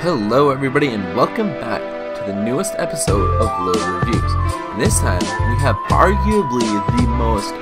Hello everybody and welcome back to the newest episode of Lilreviews. And this time we have arguably the most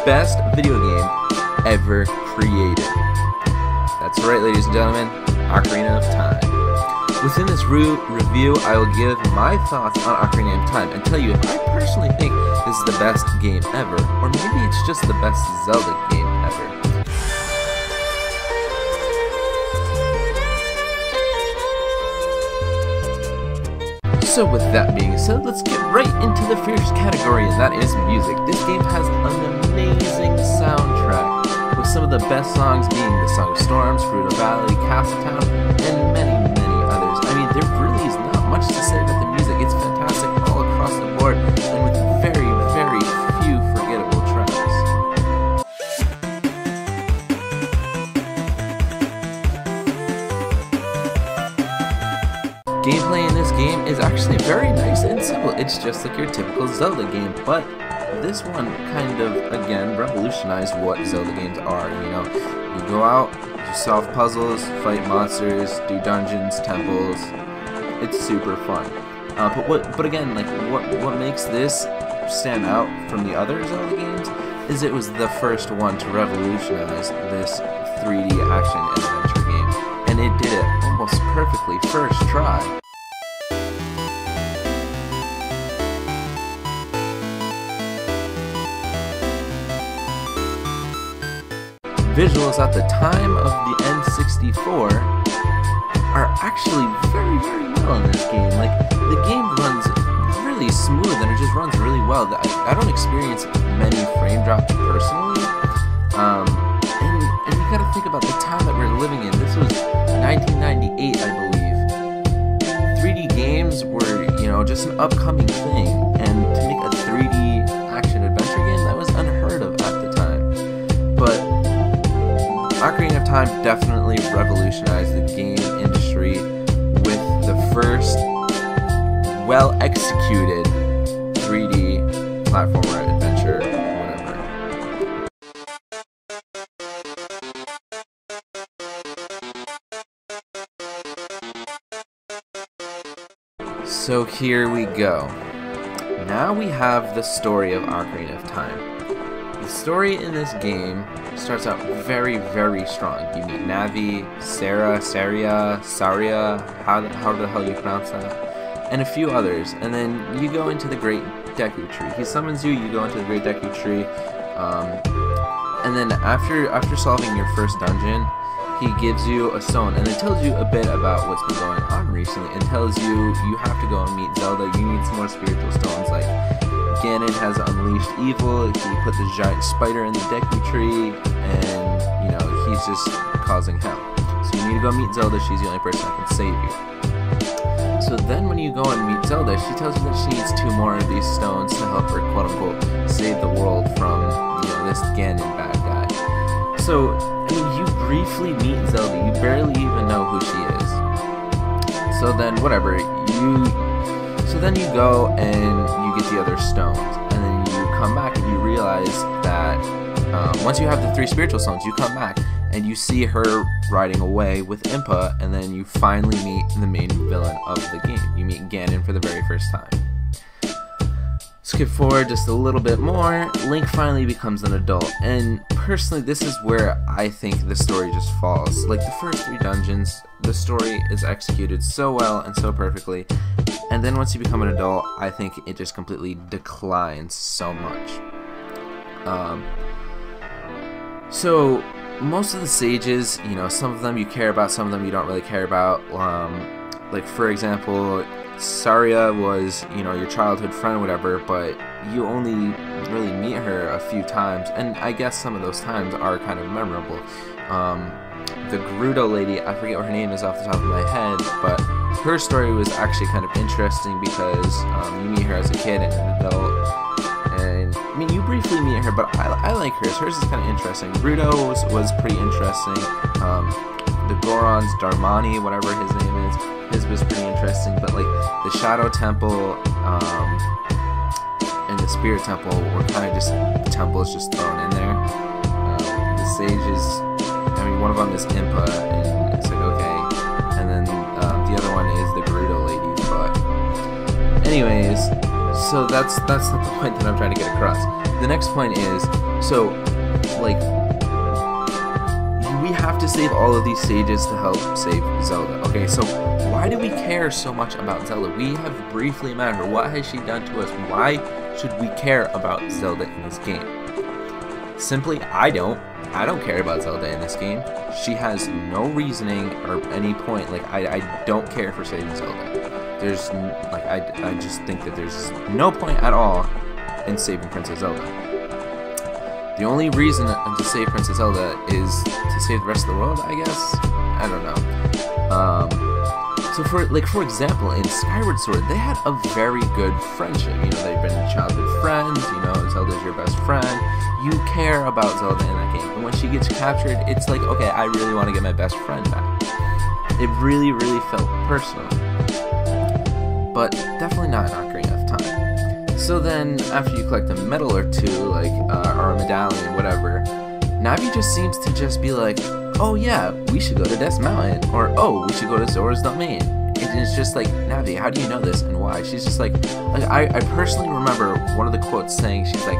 best video game ever created. That's right, ladies and gentlemen, Ocarina of Time. Within this review I will give my thoughts on Ocarina of Time and tell you if I personally think this is the best game ever, or maybe it's just the best Zelda game ever. So with that being said, let's get right into the first category, and that is music. This game has an amazing soundtrack, with some of the best songs being the Song of Storms, Gerudo Valley, Castletown, and many, many others. I mean, there really is not much to say about the music. It's fantastic all across the board, and with very, very few forgettable tracks. Gameplay in this game is actually very nice and simple. It's just like your typical Zelda game, but this one kind of, again, revolutionized what Zelda games are. You know, you go out, you solve puzzles, fight monsters, do dungeons, temples. It's super fun. But again, like what makes this stand out from the other Zelda games is it was the first one to revolutionize this 3D action adventure game, and it did it almost perfectly first try. Visuals at the time of the N64 are actually very, very well in this game. Like, the game runs really smooth and it just runs really well. I don't experience many frame drops personally. And you gotta think about the time that we're living in. This was 1998, I believe. 3D games were, you know, just an upcoming thing, and to make a 3D action adventure game, that was unheard of at the time. But Ocarina of Time definitely revolutionized the game industry with the first well-executed 3D platformer adventure, whatever. So here we go. Now we have the story of Ocarina of Time. The story in this game starts out very, very strong. You meet Navi, Saria, how the hell you pronounce that, and a few others, and then you go into the Great Deku Tree. He summons you, you go into the Great Deku Tree, and then after solving your first dungeon, he gives you a stone, and it tells you a bit about what's been going on recently, and tells you have to go and meet Zelda. You need some more spiritual stones, like Ganon has unleashed evil, he put the giant spider in the Deku Tree, and, you know, he's just causing hell. So you need to go meet Zelda, she's the only person that can save you. So then when you go and meet Zelda, she tells you that she needs 2 more of these stones to help her, quote-unquote, save the world from, you know, this Ganon bad guy. So, I mean, you briefly meet Zelda, you barely even know who she is. So then, whatever, So then you go and you get the other stones, and then you come back and you realize that once you have the 3 spiritual stones, you come back and you see her riding away with Impa, and then you finally meet the main villain of the game. You meet Ganon for the very first time. Skip forward just a little bit more, Link finally becomes an adult, and personally this is where I think the story just falls. Like, the first 3 dungeons, the story is executed so well and so perfectly, and then once you become an adult, I think it just completely declines so much. So most of the sages, you know, some of them you care about, some of them you don't really care about. Like, for example, Saria was, you know, your childhood friend or whatever, but you only really meet her a few times, and I guess some of those times are kind of memorable. The Gerudo lady, I forget what her name is off the top of my head, but her story was actually kind of interesting because you meet her as a kid and an adult, and I mean, you briefly meet her, but I like hers. Hers is kind of interesting. Gerudo was pretty interesting. The Goron's Darmani, whatever his name is, his was pretty interesting, but like the Shadow Temple and the Spirit Temple were kind of just temples just thrown in there. The sages, I mean, one of them is Impa, and it's like, okay, and then the Anyways, so that's not the point that I'm trying to get across. The next point is, so, like, we have to save all of these stages to help save Zelda. Okay, so why do we care so much about Zelda? We have briefly met her. What has she done to us? Why should we care about Zelda in this game? Simply, I don't care about Zelda in this game. She has no reasoning or any point. Like, I don't care for saving Zelda. There's, like, I just think that there's no point at all in saving Princess Zelda. The only reason to save Princess Zelda is to save the rest of the world, I guess? I don't know. So for example, in Skyward Sword, they had a very good friendship. You know, they've been childhood friends, you know, Zelda's your best friend. You care about Zelda in that game. And when she gets captured, it's like, okay, I really want to get my best friend back. It really, really felt personal. But definitely not in Ocarina of Time. So then, after you collect a medal or two, like, or a medallion, whatever, Navi just seems to just be like, oh yeah, we should go to Death Mountain, or oh, we should go to Zora's Domain. And it's just like, Navi, how do you know this and why? She's just like I personally remember one of the quotes saying, she's like,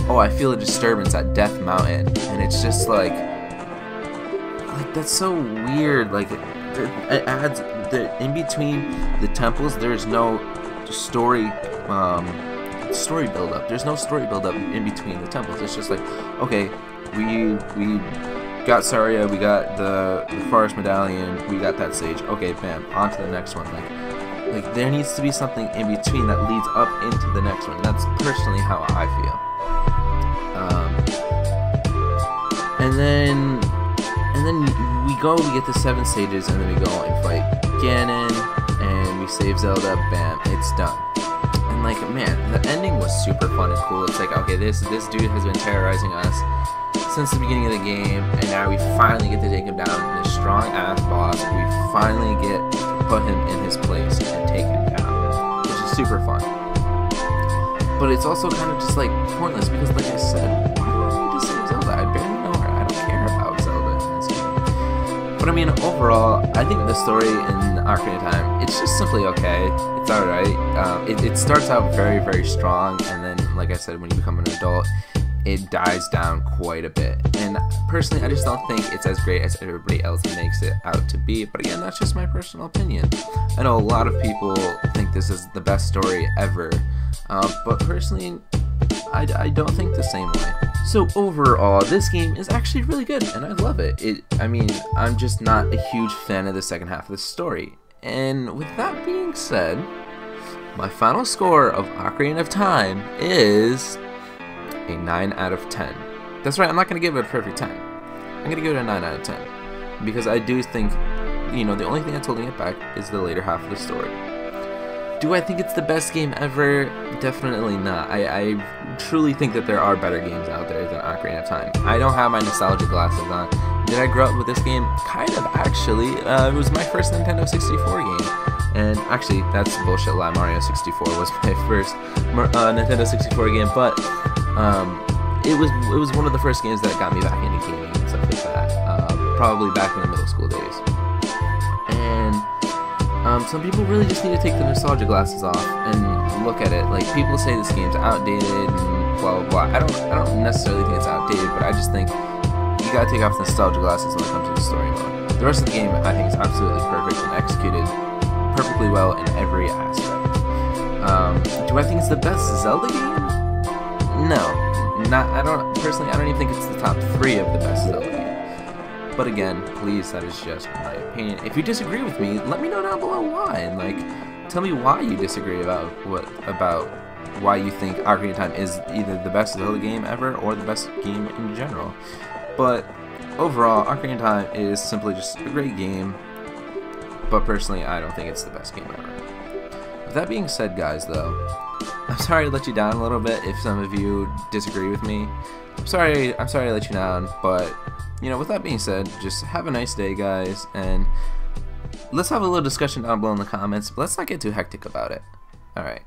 oh, I feel a disturbance at Death Mountain, and it's just like that's so weird. Like, it adds, in between the temples, there's no story build up. There's no story build up in between the temples. It's just like, okay, we got Saria, we got the Forest Medallion, we got that stage. Okay, bam, on to the next one. Like there needs to be something in between that leads up into the next one. That's personally how I feel. And then we get the 7 stages, and then we go and fight Ganon, and we save Zelda. Bam, it's done. And like, man, the ending was super fun and cool. It's like, okay, this dude has been terrorizing us since the beginning of the game, and now we finally get to take him down. This strong-ass boss, we finally get to put him in his place and take him down, which is super fun. But it's also kind of just like pointless, because like I said, why do I need to save Zelda? I barely know her. I don't care about Zelda in this game. But I mean, overall, I think the story in Ocarina of Time, it's just simply okay. It's alright. It starts out very, very strong, and then, like I said, when you become an adult, it dies down quite a bit. And personally, I just don't think it's as great as everybody else makes it out to be. But again, that's just my personal opinion. I know a lot of people think this is the best story ever, but personally, I don't think the same way. So overall, this game is actually really good, and I love it. I mean, I'm just not a huge fan of the second half of the story. And with that being said, my final score of Ocarina of Time is a 9 out of 10. That's right, I'm not going to give it a perfect 10. I'm going to give it a 9 out of 10. Because I do think, you know, the only thing that's holding it back is the later half of the story. Do I think it's the best game ever? Definitely not. I truly think that there are better games out there than Ocarina of Time. I don't have my nostalgia glasses on. Did I grow up with this game? Kind of, actually. It was my first Nintendo 64 game. And actually, that's bullshit lie. Mario 64 was my first Nintendo 64 game, but it was one of the first games that got me back into gaming and stuff like that. Probably back in the middle school days. And some people really just need to take the nostalgia glasses off and look at it. Like, people say this game's outdated and blah blah blah. I don't necessarily think it's outdated, but I just think you gotta take off the nostalgia glasses when it comes to the story mode. The rest of the game, I think, is absolutely perfect and executed perfectly well in every aspect. Do I think it's the best Zelda game? No. I don't even think it's the top 3 of the best Zelda game. But again, please, that is just my opinion. If you disagree with me, let me know down below why, and like, tell me why you disagree about why you think Ocarina of Time is either the best Zelda game ever or the best game in general. But overall, Ocarina of Time is simply just a great game. But personally, I don't think it's the best game ever. With that being said, guys, though, I'm sorry to let you down a little bit if some of you disagree with me. I'm sorry to let you down, but, you know, with that being said, just have a nice day, guys, and let's have a little discussion down below in the comments, but let's not get too hectic about it. Alright.